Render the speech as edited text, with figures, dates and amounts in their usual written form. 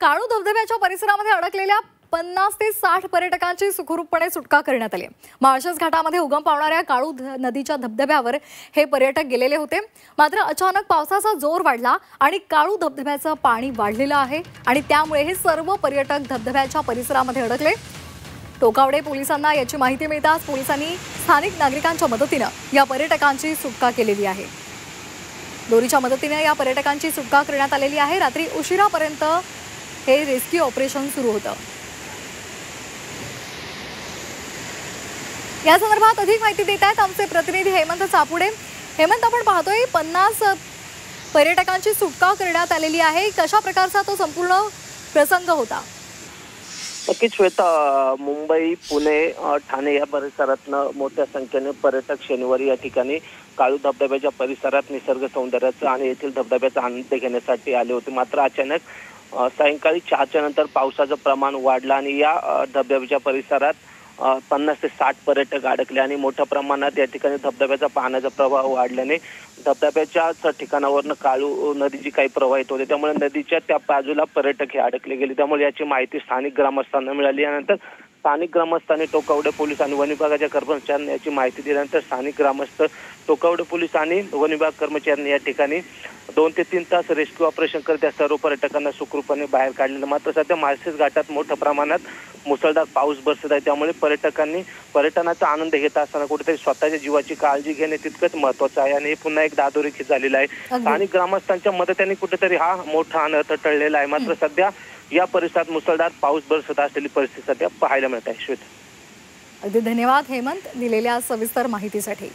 काळू धबधब्याच्या परिसरामध्ये अडकलेल्या 50 ते 60 पर्यटकांची सुखरूपपणे सुटका करण्यात आली। माळशेज घाटामध्ये उगम पावणाऱ्या काळू नदीच्या धबधब्यावर हे पर्यटक गेलेले होते। मात्र अचानक पावसाचा जोर वाढला आणि काळू धबधब्याचं पाणी वाढलेलं आहे आणि त्यामुळे हे सर्व पर्यटक धबधब्याच्या परिसरामध्ये अडकले। टोकावडे पोलिसांना याची माहिती मिळताच पोलिसांनी स्थानिक नागरिकांच्या मदतीने या पर्यटकांची सुटका केलेली आहे। दोरीच्या मदतीने या पर्यटकांची सुटका करण्यात आलेली आहे। रात्री उशिरापर्यंत हे रेस्क्यू ऑपरेशन सुरू होतं। या संदर्भात अधिक माहिती देत आहेत आमचे प्रतिनिधी हेमंत चापुडे। हेमंत, आपण पाहतोय 50 पर्यटकांची सुटका करण्यात आलेली आहे। कशा प्रकारचा तो संपूर्ण प्रसंग होता? नक्कीच श्वेता, मुंबई, पुणे, ठाणे या परिसरातनं मोठ्या संख्येने पर्यटक शनिवारी या ठिकाणी काळू धबधब्याच्या परिसरात निसर्ग सौंदर्याचा आणि येथील धबधब्याचा आनंद घेण्यासाठी आले होते। मात्र अचानक सायंकाळी 4च्या नंतर पावसाचं प्रमाण वाढलं आणि या धबधब्याच्या परिसरात 50 ते 60 पर्यटक अडकले आणि मोठ्या प्रमाणात या ठिकाणी धबधब्याचा पाण्याचा प्रवाह वाढल्याने धबधब्याच्याच ठिकाणावरनं काळू नदी जी काही प्रवाहित होते त्यामुळे नदीच्या त्या बाजूला पर्यटक हे अडकले गेले। त्यामुळे याची माहिती स्थानिक ग्रामस्थांना मिळाली। यानंतर स्थानिक ग्रामस्थांनी टोकावडे पोलीस आणि वन विभागाच्या कर्मचाऱ्यांनी याची माहिती दिल्यानंतर स्थानिक ग्रामस्थ, टोकावडे पोलीस आणि वन विभाग कर्मचाऱ्यांनी या ठिकाणी 2 ते 3 तास रेस्क्यू ऑपरेशन करत त्या सर्व पर्यटकांना सुखरूपपणे बाहेर काढलेलं। मात्र सध्या माळशेज घाटात मोठ्या प्रमाणात मुसळधार पाऊस बरसत आहे, त्यामुळे पर्यटकांनी पर्यटनाचा आनंद घेत असताना कुठेतरी स्वतःच्या जीवाची काळजी घेणे तितकंच महत्त्वाचं आहे आणि हे पुन्हा एक अधोरेखित झालेलं आहे। स्थानिक ग्रामस्थांच्या मदतीने कुठेतरी हा मोठा अनर्थ टळलेला आहे। मात्र सध्या या परिसरात मुसळधार पाऊस बरसत असलेली परिस्थिती सध्या पाहायला मिळत आहे। श्वेता, अगदी धन्यवाद हेमंत दिलेल्या सविस्तर माहितीसाठी।